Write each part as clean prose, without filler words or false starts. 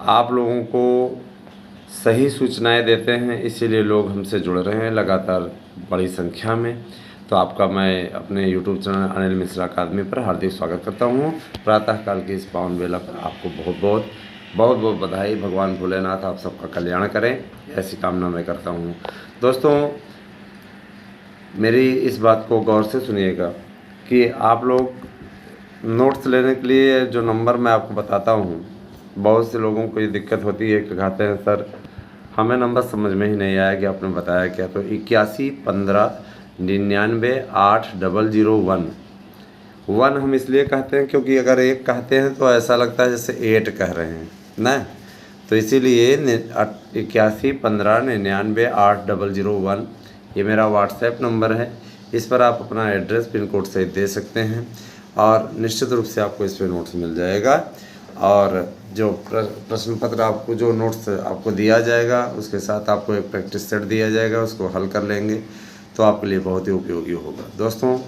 आप लोगों को सही सूचनाएं देते हैं, इसीलिए लोग हमसे जुड़ रहे हैं लगातार बड़ी संख्या में। तो आपका मैं अपने YouTube चैनल अनिल मिश्रा अकादमी पर हार्दिक स्वागत करता हूँ। प्रातःकाल की इस पावन बेला पर आपको बहुत बहुत बधाई। भगवान भोलेनाथ आप सबका कल्याण करें, ऐसी कामना मैं करता हूँ। दोस्तों, मेरी इस बात को गौर से सुनिएगा कि आप लोग नोट्स लेने के लिए जो नंबर मैं आपको बताता हूँ, बहुत से लोगों को ये दिक्कत होती है कि कहते हैं सर हमें नंबर समझ में ही नहीं आया कि आपने बताया क्या। तो 8115998001 हम इसलिए कहते हैं क्योंकि अगर एक कहते हैं तो ऐसा लगता है जैसे 8 कह रहे हैं ना। तो इसीलिए 8115998001 ये मेरा व्हाट्सएप नंबर है। इस पर आप अपना एड्रेस पिन कोड सहित दे सकते हैं और निश्चित रूप से आपको इस पर नोट्स मिल जाएगा। और जो प्रश्न पत्र आपको, जो नोट्स आपको दिया जाएगा, उसके साथ आपको एक प्रैक्टिस सेट दिया जाएगा, उसको हल कर लेंगे तो आपके लिए बहुत ही उपयोगी होगा। दोस्तों,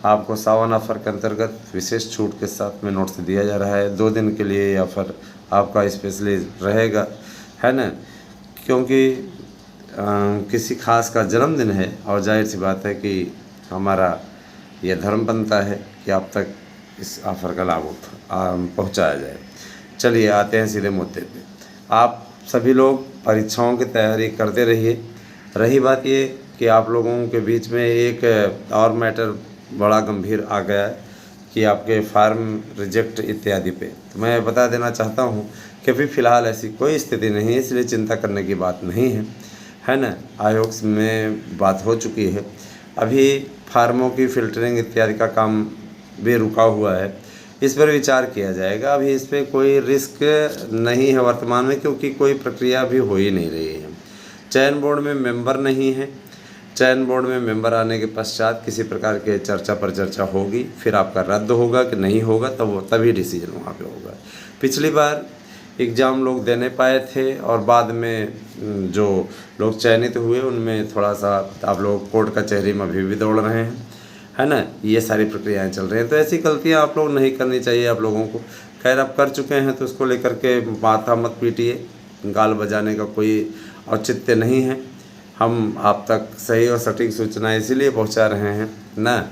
आपको सावन ऑफ़र के अंतर्गत विशेष छूट के साथ में नोट्स दिया जा रहा है। 2 दिन के लिए ये ऑफ़र आपका स्पेशली रहेगा, है ना, क्योंकि किसी खास का जन्मदिन है और जाहिर सी बात है कि हमारा यह धर्म बनता है कि आप तक इस ऑफ़र का लाभ पहुँचाया जाए। चलिए आते हैं सीधे मुद्दे पे। आप सभी लोग परीक्षाओं की तैयारी करते रहिए। रही बात ये कि आप लोगों के बीच में एक और मैटर बड़ा गंभीर आ गया है कि आपके फार्म रिजेक्ट इत्यादि पे, तो मैं बता देना चाहता हूँ कि अभी फ़िलहाल ऐसी कोई स्थिति नहीं है, इसलिए चिंता करने की बात नहीं है ना। आयोग में बात हो चुकी है, अभी फार्मों की फ़िल्टरिंग इत्यादि का काम भी रुका हुआ है, इस पर विचार किया जाएगा। अभी इस पर कोई रिस्क नहीं है वर्तमान में, क्योंकि कोई प्रक्रिया भी हो ही नहीं रही है। चयन बोर्ड में मेंबर नहीं है। चयन बोर्ड में मेंबर आने के पश्चात किसी प्रकार के चर्चा पर चर्चा होगी, फिर आपका रद्द होगा कि नहीं होगा, तभी डिसीजन वहाँ पे होगा। पिछली बार एग्ज़ाम लोग देने पाए थे और बाद में जो लोग चयनित हुए उनमें थोड़ा सा आप लोग कोर्ट कचहरी में अभी भी दौड़ रहे हैं, है ना। ये सारी प्रक्रियाएं चल रही हैं, तो ऐसी गलतियां आप लोग नहीं करनी चाहिए आप लोगों को। खैर, आप कर चुके हैं तो उसको लेकर के माथा मत पीटिए, गाल बजाने का कोई औचित्य नहीं है। हम आप तक सही और सटीक सूचनाएं इसीलिए पहुंचा रहे हैं ना,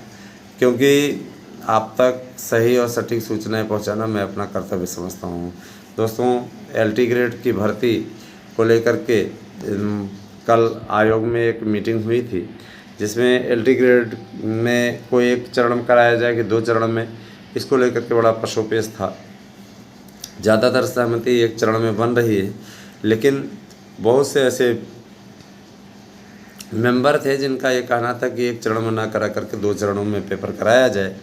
क्योंकि आप तक सही और सटीक सूचनाएं पहुंचाना मैं अपना कर्तव्य समझता हूं। दोस्तों, LT ग्रेड की भर्ती को लेकर के कल आयोग में एक मीटिंग हुई थी, जिसमें LT ग्रेड में कोई एक चरण में कराया जाए कि 2 चरण में, इसको लेकर के बड़ा पशोपेश था। ज़्यादातर सहमति एक चरण में बन रही है, लेकिन बहुत से ऐसे मेंबर थे जिनका ये कहना था कि एक चरण में ना करा करके 2 चरणों में पेपर कराया जाए।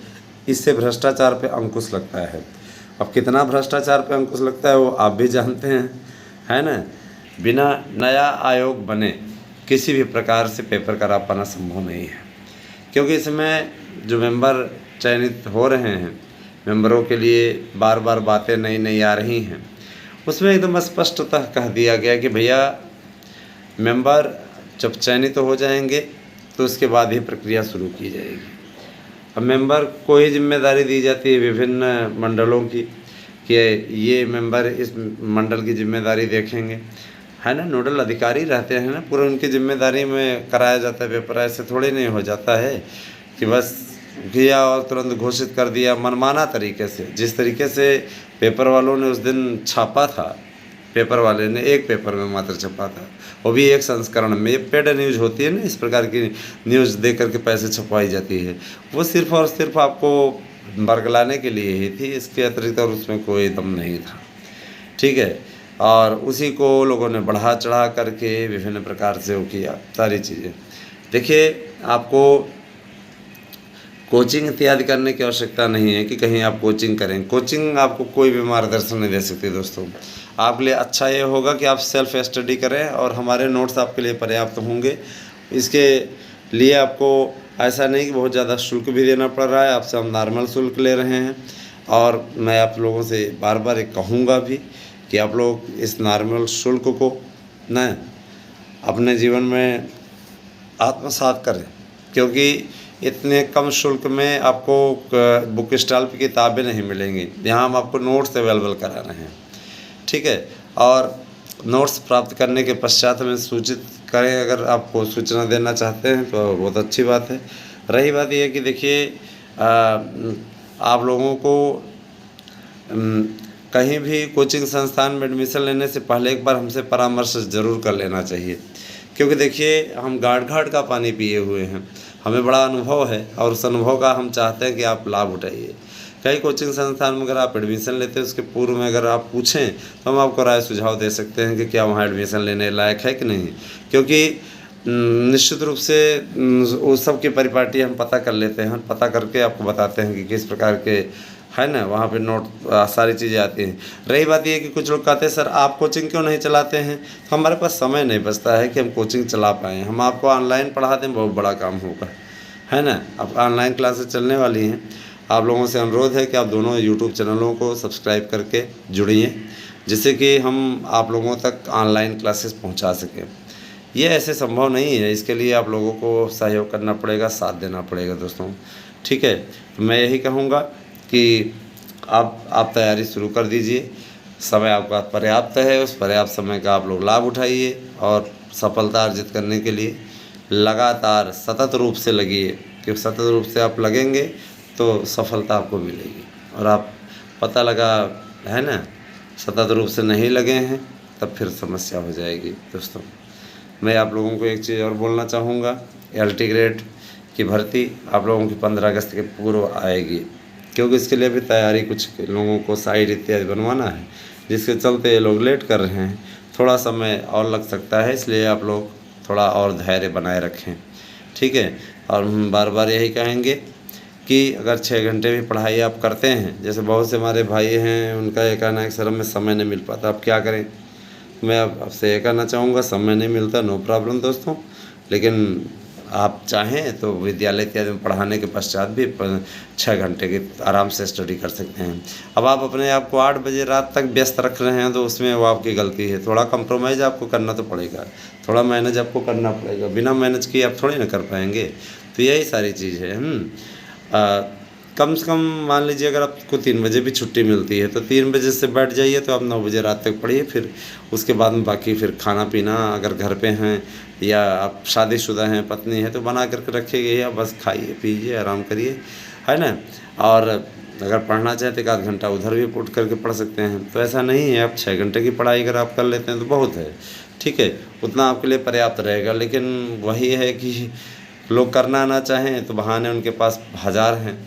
इससे भ्रष्टाचार पे अंकुश लगता है। अब कितना भ्रष्टाचार पे अंकुश लगता है वो आप भी जानते हैं, है ना। बिना नया आयोग बने किसी भी प्रकार से पेपर करा पाना संभव नहीं है, क्योंकि इसमें जो मेंबर चयनित हो रहे हैं, मेंबरों के लिए बार बार बातें नई आ रही हैं। उसमें एकदम स्पष्टतः कह दिया गया कि भैया, मेंबर जब चयनित हो जाएंगे तो उसके बाद ही प्रक्रिया शुरू की जाएगी। अब मेंबर को ही जिम्मेदारी दी जाती है विभिन्न मंडलों की कि ये मेंबर इस मंडल की जिम्मेदारी देखेंगे, है ना। नोडल अधिकारी रहते हैं ना, पूरा उनकी जिम्मेदारी में कराया जाता है पेपर। ऐसे थोड़ी नहीं हो जाता है कि बस किया और तुरंत घोषित कर दिया मनमाना तरीके से। जिस तरीके से पेपर वालों ने उस दिन छापा था, पेपर वाले ने एक पेपर में मात्र छपा था, वो भी एक संस्करण में। ये पेड न्यूज़ होती है ना, इस प्रकार की न्यूज़ दे करके पैसे छपवाई जाती है, वो सिर्फ़ और सिर्फ आपको बरगलाने के लिए ही थी, इसके अतिरिक्त और उसमें कोई दम नहीं था, ठीक है। और उसी को लोगों ने बढ़ा चढ़ा करके विभिन्न प्रकार से वो किया सारी चीज़ें। देखिए, आपको कोचिंग इत्यादि करने की आवश्यकता नहीं है कि कहीं आप कोचिंग करें। कोचिंग आपको कोई भी मार्गदर्शन नहीं दे सकती। दोस्तों, आपके लिए अच्छा ये होगा कि आप सेल्फ स्टडी करें और हमारे नोट्स आपके लिए पर्याप्त होंगे। इसके लिए आपको ऐसा नहीं कि बहुत ज़्यादा शुल्क भी देना पड़ रहा है, आपसे हम नॉर्मल शुल्क ले रहे हैं। और मैं आप लोगों से बार बार एक कहूँगा भी कि आप लोग इस नॉर्मल शुल्क को न अपने जीवन में आत्मसात करें, क्योंकि इतने कम शुल्क में आपको बुक स्टॉल पर किताबें नहीं मिलेंगी। यहाँ हम आपको नोट्स अवेलेबल करा रहे हैं, ठीक है। और नोट्स प्राप्त करने के पश्चात हमें सूचित करें। अगर आपको सूचना देना चाहते हैं तो बहुत अच्छी बात है। रही बात यह कि देखिए आप लोगों को कहीं भी कोचिंग संस्थान में एडमिशन लेने से पहले एक बार हमसे परामर्श ज़रूर कर लेना चाहिए, क्योंकि देखिए हम गाड़ घाट का पानी पिए हुए हैं, हमें बड़ा अनुभव है और उस अनुभव का हम चाहते हैं कि आप लाभ उठाइए। कई कोचिंग संस्थान में अगर आप एडमिशन लेते हैं उसके पूर्व में अगर आप पूछें तो हम आपको राय सुझाव दे सकते हैं कि क्या वहाँ एडमिशन लेने लायक है कि नहीं, क्योंकि निश्चित रूप से उस सब की परिपाटी हम पता कर लेते हैं, पता करके आपको बताते हैं कि किस प्रकार के है ना वहाँ पे नोट सारी चीज़ें आती हैं। रही बात ये कि कुछ लोग कहते हैं सर आप कोचिंग क्यों नहीं चलाते हैं, तो हमारे पास समय नहीं बचता है कि हम कोचिंग चला पाएँ। हम आपको ऑनलाइन पढ़ा दें, बहुत बड़ा काम होगा, है ना। अब ऑनलाइन क्लासेस चलने वाली हैं। आप लोगों से अनुरोध है कि आप दोनों यूट्यूब चैनलों को सब्सक्राइब करके जुड़िए, जिससे कि हम आप लोगों तक ऑनलाइन क्लासेस पहुँचा सकें। ये ऐसे संभव नहीं है, इसके लिए आप लोगों को सहयोग करना पड़ेगा, साथ देना पड़ेगा दोस्तों, ठीक है। तो मैं यही कहूँगा कि आप तैयारी शुरू कर दीजिए। समय आपका पर्याप्त है, उस पर्याप्त समय का आप लोग लाभ उठाइए और सफलता अर्जित करने के लिए लगातार सतत रूप से लगिए, क्योंकि सतत रूप से आप लगेंगे तो सफलता आपको मिलेगी। और आप पता लगा है ना सतत रूप से नहीं लगे हैं तब फिर समस्या हो जाएगी दोस्तों। मैं आप लोगों को एक चीज़ और बोलना चाहूँगा, LT ग्रेड की भर्ती आप लोगों की 15 अगस्त के पूर्व आएगी, क्योंकि इसके लिए भी तैयारी कुछ लोगों को साइट इत्यादि बनवाना है, जिसके चलते ये लोग लेट कर रहे हैं। थोड़ा समय और लग सकता है, इसलिए आप लोग थोड़ा और धैर्य बनाए रखें, ठीक है। और हम बार बार यही कहेंगे कि अगर 6 घंटे भी पढ़ाई आप करते हैं, जैसे बहुत से हमारे भाई हैं उनका ये कहना है कि सर हमें समय नहीं मिल पाता, अब क्या करें। मैं आपसे ये कहना चाहूँगा समय नहीं मिलता, नो प्रॉब्लम दोस्तों, लेकिन आप चाहें तो विद्यालय इत्यादि में पढ़ाने के पश्चात भी 6 घंटे की आराम से स्टडी कर सकते हैं। अब आप अपने आप को 8 बजे रात तक व्यस्त रख रहे हैं तो उसमें वो आपकी गलती है। थोड़ा कंप्रोमाइज़ आपको करना तो पड़ेगा, थोड़ा मैनेज आपको करना पड़ेगा, बिना मैनेज किए आप थोड़ी ना कर पाएंगे। तो यही सारी चीज़ है। कम से कम मान लीजिए अगर आपको 3 बजे भी छुट्टी मिलती है तो 3 बजे से बैठ जाइए तो आप 9 बजे रात तक पढ़िए। फिर उसके बाद में बाकी फिर खाना पीना अगर घर पे हैं या आप शादीशुदा हैं, पत्नी है, तो बना करके रखिए, या बस खाइए पीजिए आराम करिए, है ना। और अगर पढ़ना चाहें तो 1 घंटा उधर भी उठ करके पढ़ सकते हैं। तो ऐसा नहीं है, आप 6 घंटे की पढ़ाई अगर आप कर लेते हैं तो बहुत है, ठीक है, उतना आपके लिए पर्याप्त रहेगा। लेकिन वही है कि लोग करना ना चाहें तो बहाने उनके पास हज़ार हैं।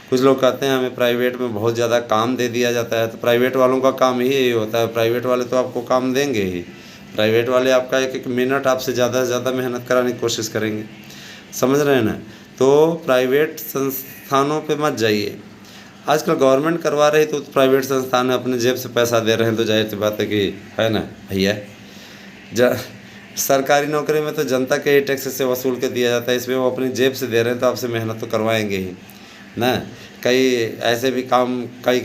कुछ लोग कहते हैं हमें प्राइवेट में बहुत ज़्यादा काम दे दिया जाता है, तो प्राइवेट वालों का काम ही यही होता है। प्राइवेट वाले तो आपको काम देंगे ही, प्राइवेट वाले आपका 1-1 मिनट आपसे ज़्यादा से ज़्यादा मेहनत कराने की कोशिश करेंगे, समझ रहे हैं ना। तो प्राइवेट संस्थानों पे मत जाइए। आजकल गवर्नमेंट करवा रही तो प्राइवेट संस्थान अपने जेब से पैसा दे रहे हैं, तो जाहिर सी बात है कि है ना भैया। सरकारी नौकरी में तो जनता के ही टैक्स से वसूल के दिया जाता है, इसमें वो अपनी जेब से दे रहे हैं तो आपसे मेहनत तो करवाएंगे ही ना। कई ऐसे भी काम, कई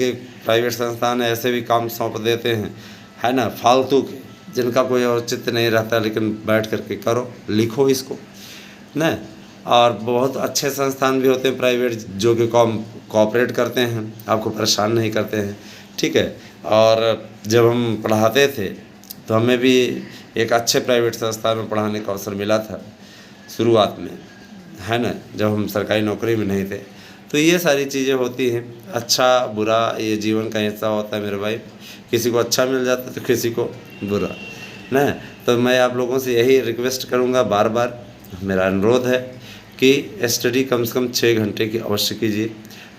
प्राइवेट संस्थान ऐसे भी काम सौंप देते हैं, है ना, फालतू के, जिनका कोई औचित्य नहीं रहता, लेकिन बैठ करके करो, लिखो इसको ना। और बहुत अच्छे संस्थान भी होते हैं प्राइवेट जो कि कोऑपरेट करते हैं, आपको परेशान नहीं करते हैं, ठीक है। और जब हम पढ़ाते थे तो हमें भी एक अच्छे प्राइवेट संस्थान में पढ़ाने का अवसर मिला था शुरुआत में, है ना, जब हम सरकारी नौकरी में नहीं थे। तो ये सारी चीज़ें होती हैं, अच्छा बुरा ये जीवन का हिस्सा होता है मेरे भाई। किसी को अच्छा मिल जाता है तो किसी को बुरा ना। तो मैं आप लोगों से यही रिक्वेस्ट करूँगा, बार बार मेरा अनुरोध है कि स्टडी कम से कम 6 घंटे की अवश्य कीजिए,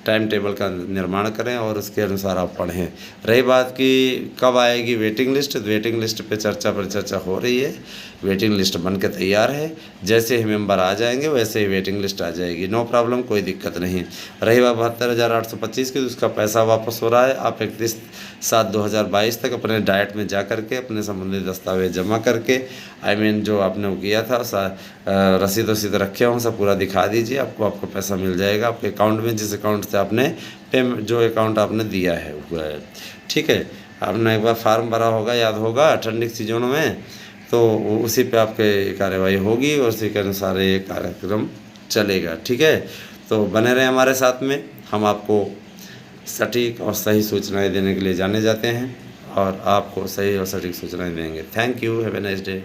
टाइम टेबल का निर्माण करें और उसके अनुसार आप पढ़ें। रही बात कि कब आएगी वेटिंग लिस्ट, तो वेटिंग लिस्ट पे चर्चा हो रही है। वेटिंग लिस्ट बन के तैयार है, जैसे ही मेंबर आ जाएंगे वैसे ही वेटिंग लिस्ट आ जाएगी, नो प्रॉब्लम, कोई दिक्कत नहीं। रही बात 72,825 की, तो उसका पैसा वापस हो रहा है। आप 31/7/2022 तक अपने डाइट में जा करके अपने संबंधित दस्तावेज जमा करके जो आपने वो किया था रसीद वसीद रखे हों सब पूरा दिखा दीजिए, आपको आपका पैसा मिल जाएगा आपके अकाउंट में, जिस अकाउंट से आपने जो अकाउंट आपने दिया है वो है, ठीक है। आपने एक बार फार्म भरा होगा, याद होगा, ठंडी सीजनों में, तो उसी पे आपके कार्यवाही होगी और उसी के अनुसार ये कार्यक्रम चलेगा, ठीक है। तो बने रहें हमारे साथ में, हम आपको सटीक और सही सूचनाएं देने के लिए जाने जाते हैं। और आपको सही और सटीक सूचनाएं देंगे। Thank you, have a nice day.